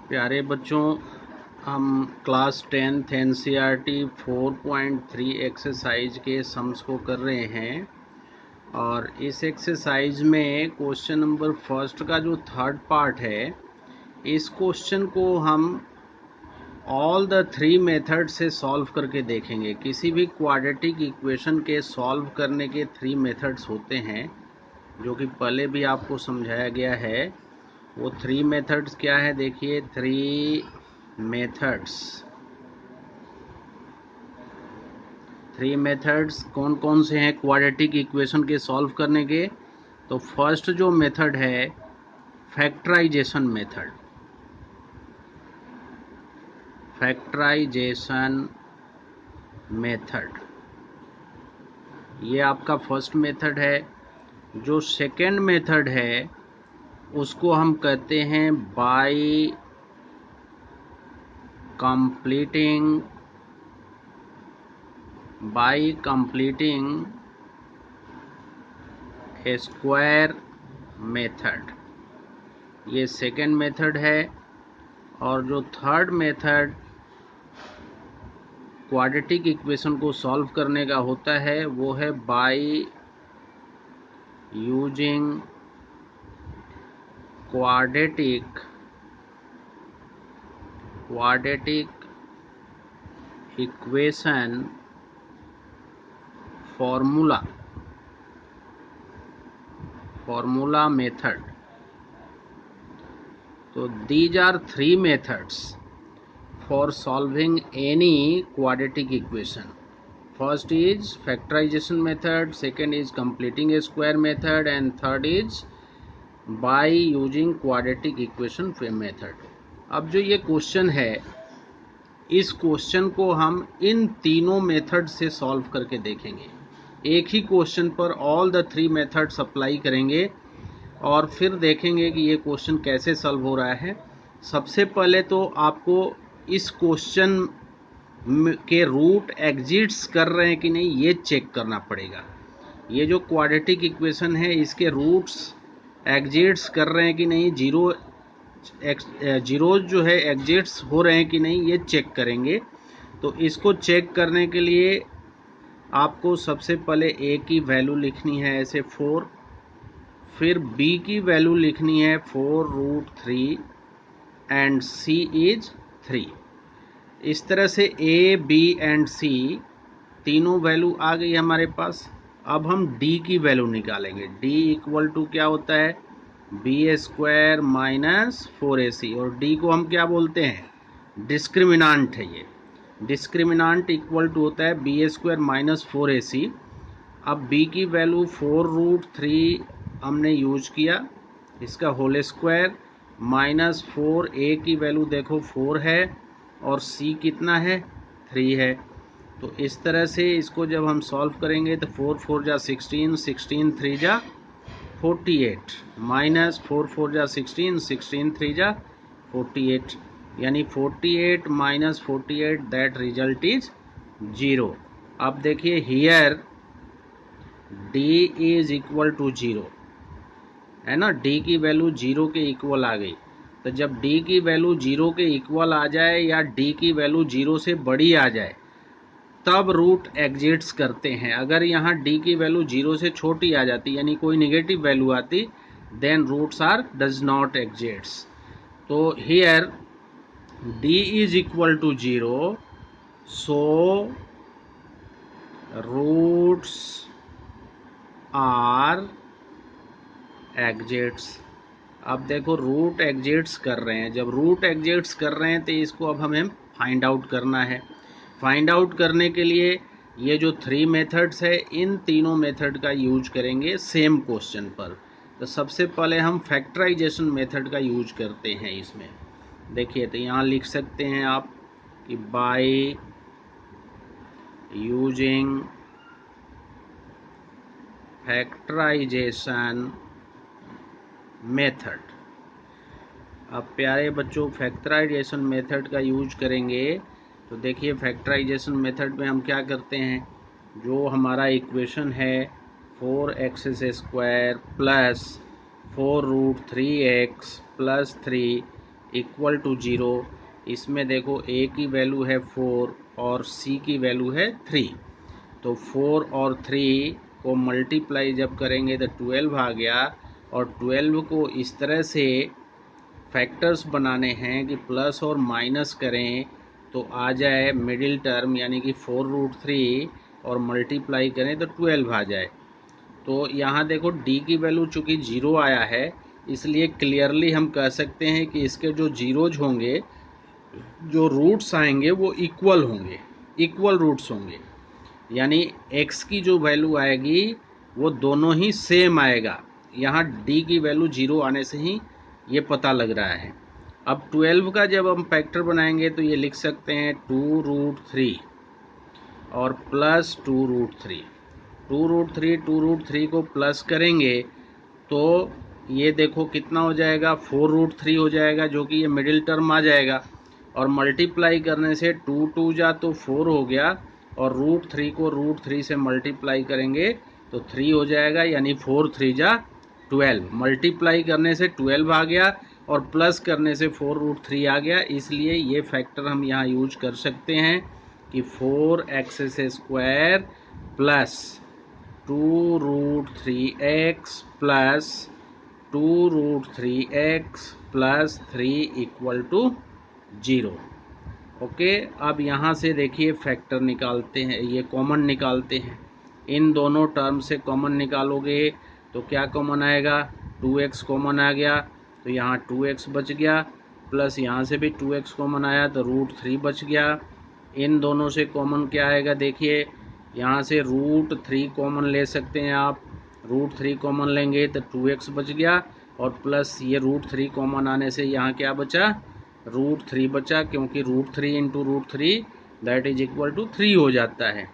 प्यारे बच्चों, हम क्लास 10th NCERT 4.3 एक्सरसाइज के सम्स को कर रहे हैं और इस एक्सरसाइज में क्वेश्चन नंबर फर्स्ट का जो थर्ड पार्ट है, इस क्वेश्चन को हम ऑल द थ्री मेथड से सॉल्व करके देखेंगे। किसी भी क्वाड्रेटिक इक्वेशन के सॉल्व करने के थ्री मेथड्स होते हैं, जो कि पहले भी आपको समझाया गया है। वो थ्री मेथड्स क्या है? देखिए, थ्री मेथड्स कौन कौन से हैं क्वाड्रेटिक इक्वेशन के सॉल्व करने के। तो फर्स्ट जो मेथड है फैक्टराइजेशन मेथड, ये आपका फर्स्ट मेथड है। जो सेकेंड मेथड है उसको हम कहते हैं bye completing a square method, ये सेकेंड मेथड है। और जो थर्ड मेथड क्वाड्रेटिक इक्वेशन को सॉल्व करने का होता है वो है by using quadratic equation formula method. तो these are three methods for solving any quadratic equation. First is factorization method, second is completing a square method, and third is by using quadratic equation method. अब जो ये question है, इस question को हम इन तीनों method से सॉल्व करके देखेंगे। एक ही क्वेश्चन पर all the three methods apply करेंगे और फिर देखेंगे कि ये क्वेश्चन कैसे सॉल्व हो रहा है। सबसे पहले तो आपको इस क्वेश्चन के रूट एग्जिट्स कर रहे हैं कि नहीं ये चेक करना पड़ेगा। ये जो क्वाड्रेटिक इक्वेशन है इसके रूट्स एग्जिट्स कर रहे हैं कि नहीं, जीरो जो है एग्जिट्स हो रहे हैं कि नहीं, ये चेक करेंगे। तो इसको चेक करने के लिए आपको सबसे पहले ए की वैल्यू लिखनी है ऐसे 4, फिर b की वैल्यू लिखनी है 4√3 एंड c इज 3। इस तरह से a, b एंड c तीनों वैल्यू आ गई हमारे पास। अब हम d की वैल्यू निकालेंगे। d इक्वल टू क्या होता है? b² माइनस 4ac, और d को हम क्या बोलते हैं? डिस्क्रिमिनांट है। ये डिस्क्रिमिनांट इक्वल टू होता है b² माइनस 4ac। अब b की वैल्यू 4√3 हमने यूज किया, इसका होल स्क्वायर माइनस 4a की वैल्यू देखो 4 है और c कितना है? 3 है। तो इस तरह से इसको जब हम सॉल्व करेंगे तो 4 4 जा 16, 16 3 जा 48, माइनस 4 4 जा 16, 16 3 जा 48, यानी 48 माइनस 48, दैट रिजल्ट इज 0। अब देखिए here d is equal to 0 है ना, d की वैल्यू 0 के इक्वल आ गई। तो जब d की वैल्यू 0 के इक्वल आ जाए या d की वैल्यू 0 से बड़ी आ जाए तब रूट एग्जिट्स करते हैं। अगर यहाँ d की वैल्यू 0 से छोटी आ जाती, यानी कोई नेगेटिव वैल्यू आती, then roots are does not exits. तो here d is equal to 0, so roots are exits. अब देखो रूट एग्जिट्स कर रहे हैं। जब रूट एग्जिट्स कर रहे हैं तो इसको अब हमें फाइंड आउट करना है। फाइंड आउट करने के लिए ये जो थ्री मेथड्स है, इन तीनों मेथड का यूज करेंगे सेम क्वेश्चन पर। तो सबसे पहले हम फैक्टराइजेशन मेथड का यूज करते हैं इसमें। देखिए, तो यहाँ लिख सकते हैं आप कि बाय यूजिंग फैक्टराइजेशन मेथड। अब प्यारे बच्चों, फैक्टराइजेशन मेथड का यूज करेंगे तो देखिए फैक्टराइजेशन मेथड में हम क्या करते हैं, जो हमारा इक्वेशन है 4x² plus 4√3x plus 3 equal to 0। इसमें देखो a की वैल्यू है 4 और c की वैल्यू है 3। तो 4 और 3 को मल्टीप्लाई जब करेंगे तो 12 आ गया। और 12 को इस तरह से फैक्टर्स बनाने हैं कि प्लस और माइनस करें तो आ जाए मिडिल टर्म, यानी कि 4√3 और मल्टीप्लाई करें तो 12 आ जाए। तो यहाँ देखो d की वैल्यू चूँकि 0 आया है, इसलिए क्लियरली हम कह सकते हैं कि इसके जो जीरोज होंगे, जो रूट्स आएंगे वो इक्वल होंगे, इक्वल रूट्स होंगे। यानी x की जो वैल्यू आएगी वो दोनों ही सेम आएगा। यहाँ d की वैल्यू 0 आने से ही ये पता लग रहा है। अब 12 का जब हम फैक्टर बनाएंगे तो ये लिख सकते हैं 2√3 और प्लस 2√3। 2√3 को प्लस करेंगे तो ये देखो कितना हो जाएगा, 4√3 हो जाएगा, जो कि ये मिडिल टर्म आ जाएगा। और मल्टीप्लाई करने से 2 जा तो 4 हो गया, और √3 को √3 से मल्टीप्लाई करेंगे तो 3 हो जाएगा, यानी 4 जा 12। मल्टीप्लाई करने से 12 आ गया और प्लस करने से 4√3 आ गया। इसलिए ये फैक्टर हम यहाँ यूज कर सकते हैं कि 4x² plus 2√3x plus 2√3x plus 3 equal to 0। Okay, अब यहाँ से देखिए फैक्टर निकालते हैं, ये कॉमन निकालते हैं। इन दोनों टर्म से कॉमन निकालोगे तो क्या कॉमन आएगा, 2x कॉमन आ गया तो यहाँ 2x बच गया, प्लस यहाँ से भी 2x कॉमन आया तो √3 बच गया। इन दोनों से कॉमन क्या आएगा, देखिए यहाँ से √3 कॉमन ले सकते हैं आप। √3 कॉमन लेंगे तो 2x बच गया, और प्लस ये √3 कॉमन आने से यहाँ क्या बचा, √3 बचा, क्योंकि √3 into √3 that is equal to 3 हो जाता है,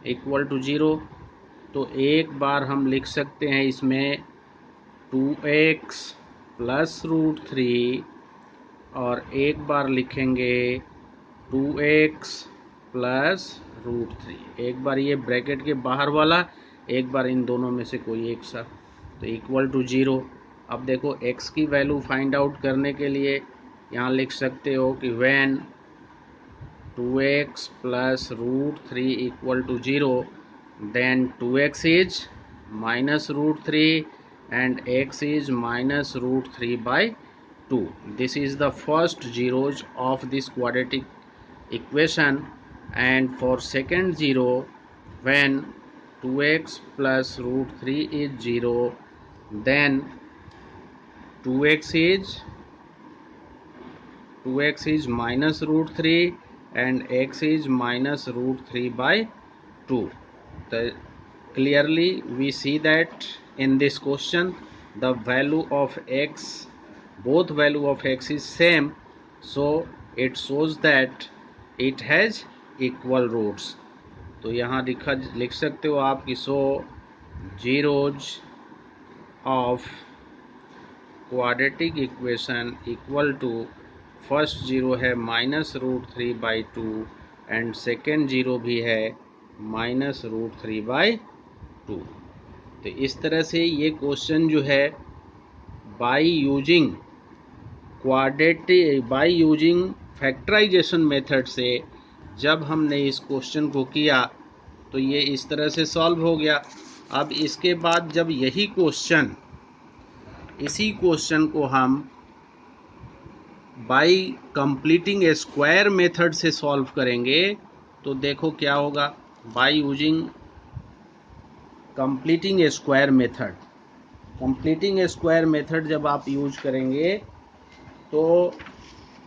इक्वल टू 0। तो एक बार हम लिख सकते हैं इसमें 2x प्लस √3, और एक बार लिखेंगे 2x प्लस √3। एक बार ये ब्रैकेट के बाहर वाला, एक बार इन दोनों में से कोई एक सा, तो इक्वल टू 0। अब देखो x की वैल्यू फाइंड आउट करने के लिए यहाँ लिख सकते हो कि when 2x plus √3 equal to 0, then 2x is minus √3 and x is minus √3 by 2. This is the first zeros of this quadratic equation. And for second zero, when 2x plus √3 is 0, then 2x is minus √3 and x is minus √3 by 2. Clearly we see that in this question the value of x, both value of x is same, so it shows that it has equal roots. तो यहाँ लिख सकते हो आप कि so zeros of quadratic equation equal to first zero है minus √3 by 2 and second zero भी है माइनस √3 बाई 2। तो इस तरह से ये क्वेश्चन जो है बाई यूजिंग फैक्टराइजेशन मेथड से जब हमने इस क्वेश्चन को किया तो ये इस तरह से सॉल्व हो गया। अब इसके बाद जब इसी क्वेश्चन को हम by completing a square method से सॉल्व करेंगे तो देखो क्या होगा। By using completing a square method जब आप यूज करेंगे तो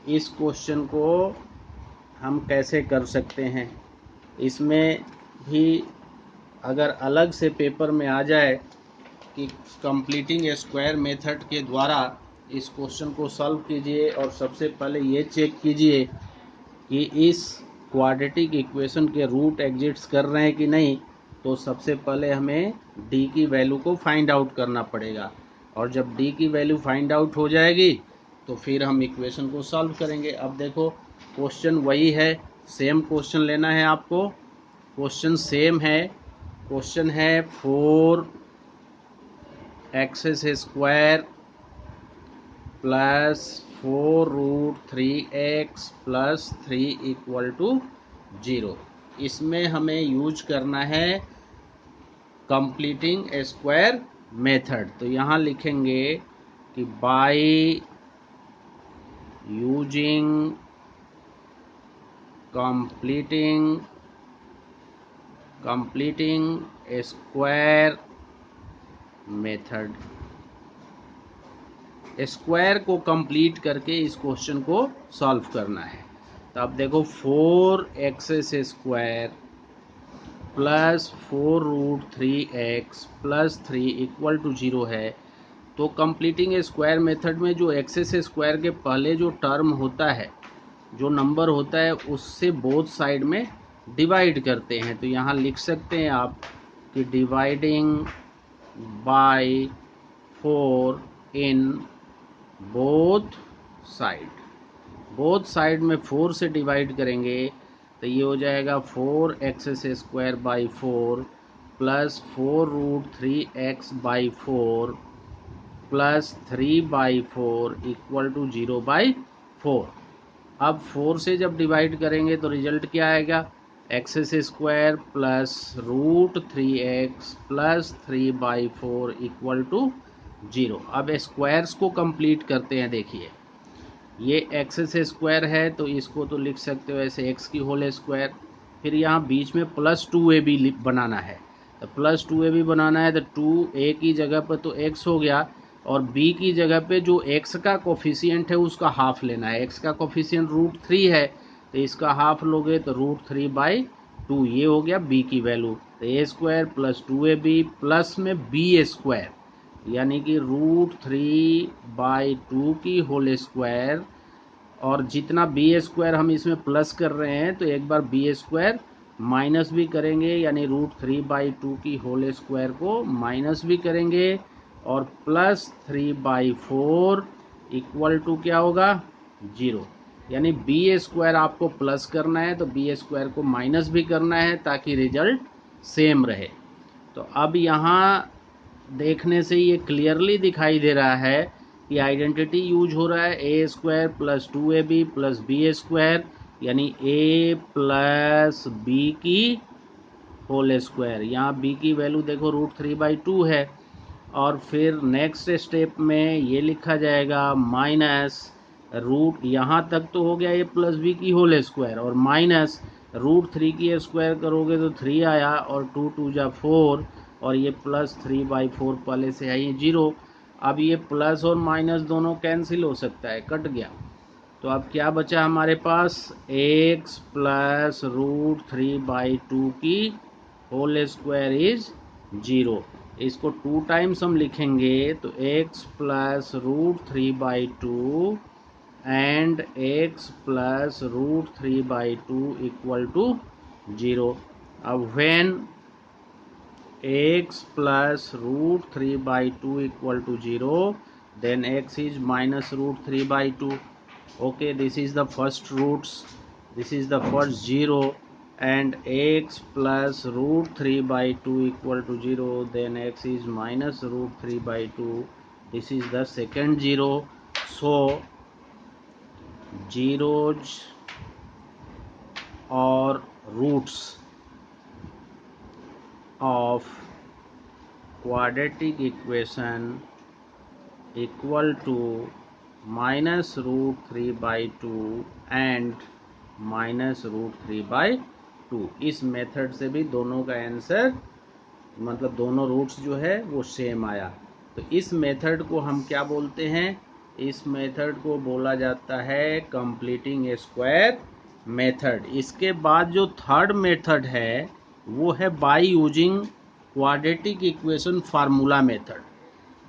इस क्वेश्चन को हम कैसे कर सकते हैं, इसमें भी अगर अलग से पेपर में आ जाए कि कंप्लीटिंग ए स्क्वायर मेथड के द्वारा इस क्वेश्चन को सॉल्व कीजिए और सबसे पहले ये चेक कीजिए कि इस क्वाड्रेटिक इक्वेशन के रूट एग्जिस्ट कर रहे हैं कि नहीं। तो सबसे पहले हमें d की वैल्यू को फाइंड आउट करना पड़ेगा, और जब d की वैल्यू फाइंड आउट हो जाएगी तो फिर हम इक्वेशन को सॉल्व करेंगे। अब देखो क्वेश्चन वही है, सेम क्वेश्चन लेना है आपको, क्वेश्चन सेम है। क्वेश्चन है 4x² plus 4√3x plus 3 equal to 0। इसमें हमें यूज करना है कंप्लीटिंग स्क्वायर मेथड। तो यहाँ लिखेंगे कि by using completing square method, square को कंप्लीट करके इस क्वेश्चन को सॉल्व करना है। तो अब देखो 4x² plus 4√3x plus 3 equal to 0 है। तो कंप्लीटिंग स्क्वायर मेथड में जो एक्सेस स्क्वायर के पहले जो टर्म होता है, जो नंबर होता है, उससे बोथ साइड में डिवाइड करते हैं। तो यहाँ लिख सकते हैं आप कि dividing by 4 in both side में 4 से डिवाइड करेंगे तो ये हो जाएगा 4x² by 4 plus 4√3x by 4 plus 3/4 equal to 0/4। अब 4 से जब डिवाइड करेंगे तो रिजल्ट क्या आएगा, x² plus √3x plus 3/4 equal to 0। अब स्क्वायर्स को कंप्लीट करते हैं। देखिए ये x² है तो इसको तो लिख सकते हो ऐसे x की होल स्क्वायर, फिर यहाँ बीच में प्लस 2ab बनाना है। तो प्लस 2ab बनाना है तो 2a की जगह पर तो x हो गया और b की जगह पे जो x का कोफिशिएंट है उसका हाफ लेना है। x का कोफिशिएंट √3 है तो इसका हाफ लोगे तो √3/2, ये हो गया b की वैल्यू। तो a² प्लस 2ab प्लस में b² यानी कि √3/2 की होल स्क्वायर, और जितना b² हम इसमें प्लस कर रहे हैं तो एक बार b² माइनस भी करेंगे, यानी √3/2 की होल स्क्वायर को माइनस भी करेंगे और प्लस 3/4 इक्वल टू क्या होगा 0। यानी b² आपको प्लस करना है तो b² को माइनस भी करना है ताकि रिजल्ट सेम रहे। तो अब यहाँ देखने से ये क्लियरली दिखाई दे रहा है कि आइडेंटिटी यूज हो रहा है a² plus 2ab plus b² यानी a प्लस b की होल स्क्वायर। यहाँ b की वैल्यू देखो √3/2 है और फिर नेक्स्ट स्टेप में ये लिखा जाएगा माइनस रूट, यहाँ तक तो हो गया a प्लस b की होल स्क्वायर और माइनस √3 की स्क्वायर करोगे तो 3 आया और 2 2 जा 4 और ये प्लस 3/4 पहले से है ये 0। अब ये प्लस और माइनस दोनों कैंसिल हो सकता है, कट गया। तो अब क्या बचा हमारे पास, x प्लस √3/2 की होल स्क्वायर इज 0। इसको 2 टाइम्स हम लिखेंगे तो x plus √3/2 and x plus √3/2 equal to 0। अब when x plus √3/2 equal to 0, then x is minus √3/2. Okay, this is the first roots, this is the first 0, and x plus √3/2 equal to 0, then x is minus √3/2. This is the second 0. So zeros or roots of quadratic equation equal to minus √3/2 and minus √3/2। इस method से भी दोनों का answer मतलब दोनों roots जो है वो सेम आया। तो इस मेथड को हम क्या बोलते हैं, इस मेथड को बोला जाता है कंप्लीटिंग स्क्वायर मेथड। इसके बाद जो थर्ड मेथड है वो है by using quadratic equation formula method.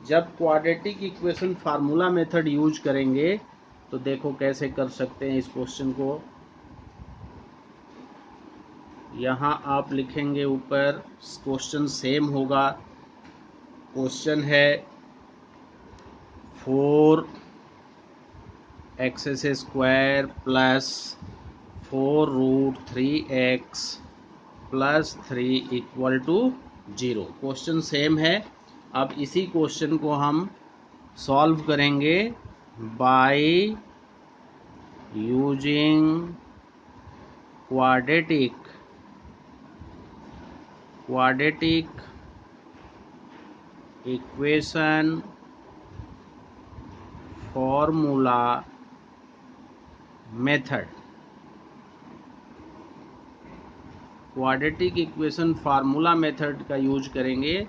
जब quadratic equation formula method use करेंगे तो देखो कैसे कर सकते हैं इस क्वेश्चन को। यहाँ आप लिखेंगे ऊपर, क्वेश्चन सेम होगा। क्वेश्चन है 4x² plus 4√3x plus 3 equal to 0। Question same है। अब इसी क्वेश्चन को हम सॉल्व करेंगे by using quadratic equation formula method। Quadratic equation formula method का यूज करेंगे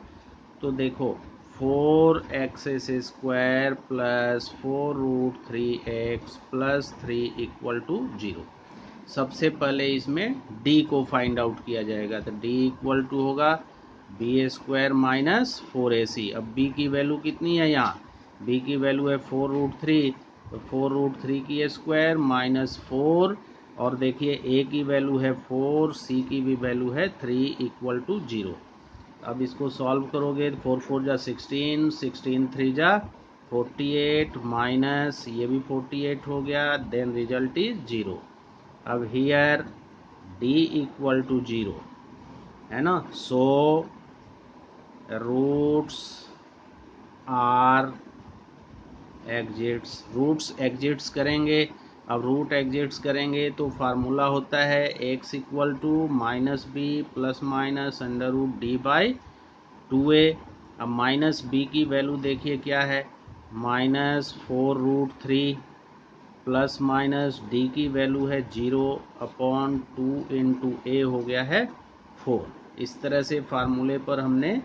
तो देखो 4x² plus 4√3x plus 3 equal to 0। सबसे पहले इसमें d को फाइंड आउट किया जाएगा तो d इक्वल टू होगा b² माइनस 4ac। अब b की वैल्यू कितनी है, यहाँ b की वैल्यू है 4√3, तो 4√3 की स्क्वायर माइनस 4, और देखिए a की वैल्यू है 4, c की भी वैल्यू है 3 इक्वल टू 0। अब इसको सॉल्व करोगे 4 4 जा 16, 16 3 जा 48 माइनस ये भी 48 हो गया, देन रिजल्ट इज 0। अब हियर d इक्वल टू 0 है ना, so roots are exists, roots exists करेंगे। अब रूट एग्जिट्स करेंगे तो फार्मूला होता है x equal to minus b plus minus √d/2a। अब माइनस बी की वैल्यू देखिए क्या है, माइनस 4√3 प्लस माइनस डी की वैल्यू है 0/2 इंटू ए हो गया है 4। इस तरह से फार्मूले पर हमने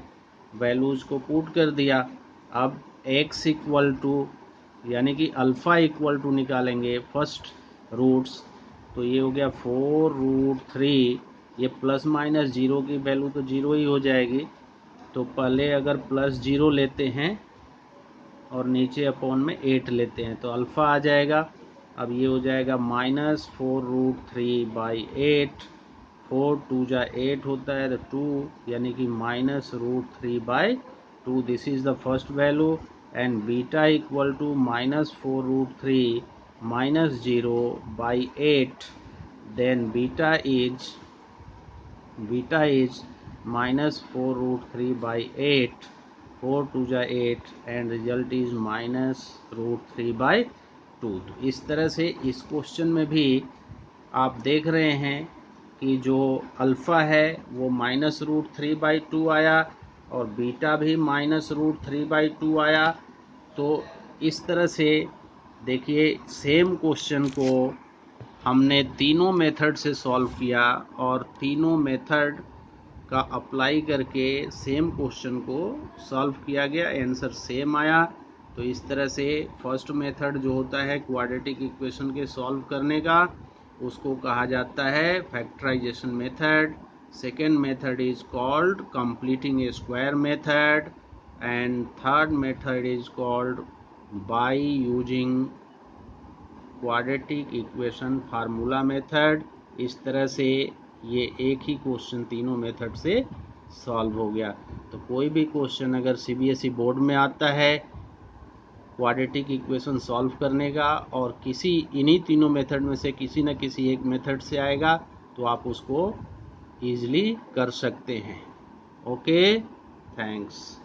वैल्यूज को पुट कर दिया। अब x इक्वल टू यानी कि अल्फ़ा इक्वल टू निकालेंगे फर्स्ट रूट्स, तो ये हो गया 4√3, ये प्लस माइनस 0 की वैल्यू तो 0 ही हो जाएगी, तो पहले अगर प्लस 0 लेते हैं और नीचे अपॉन में 8 लेते हैं तो अल्फ़ा आ जाएगा। अब ये हो जाएगा माइनस 4√3/8, 4 2 जा 8 होता है तो 2 यानी कि minus √3/2। This is the first value and beta equal to minus 4√3 minus 0/8, then beta is minus 4√3/8, 4 2 जा 8 एंड रिजल्ट इज माइनस √3/2। तो इस तरह से इस क्वेश्चन में भी आप देख रहे हैं कि जो अल्फ़ा है वो माइनस √3/2 आया और बीटा भी माइनस √3/2 आया। तो इस तरह से देखिए सेम क्वेश्चन को हमने तीनों मेथड से सॉल्व किया और तीनों मेथड का अप्लाई करके सेम क्वेश्चन को सॉल्व किया गया, आंसर सेम आया। तो इस तरह से फर्स्ट मेथड जो होता है क्वाड्रेटिक इक्वेशन के सॉल्व करने का, उसको कहा जाता है factorization method. Second method is called completing a square method and third method is called by using quadratic equation formula method. इस तरह से ये एक ही क्वेश्चन तीनों मेथड से सॉल्व हो गया। तो कोई भी क्वेश्चन अगर सीबीएसई बोर्ड में आता है क्वाड्रेटिक इक्वेशन सॉल्व करने का और किसी इन्हीं तीनों मेथड में से किसी न किसी एक मेथड से आएगा तो आप उसको ईजिली कर सकते हैं। Okay, thanks.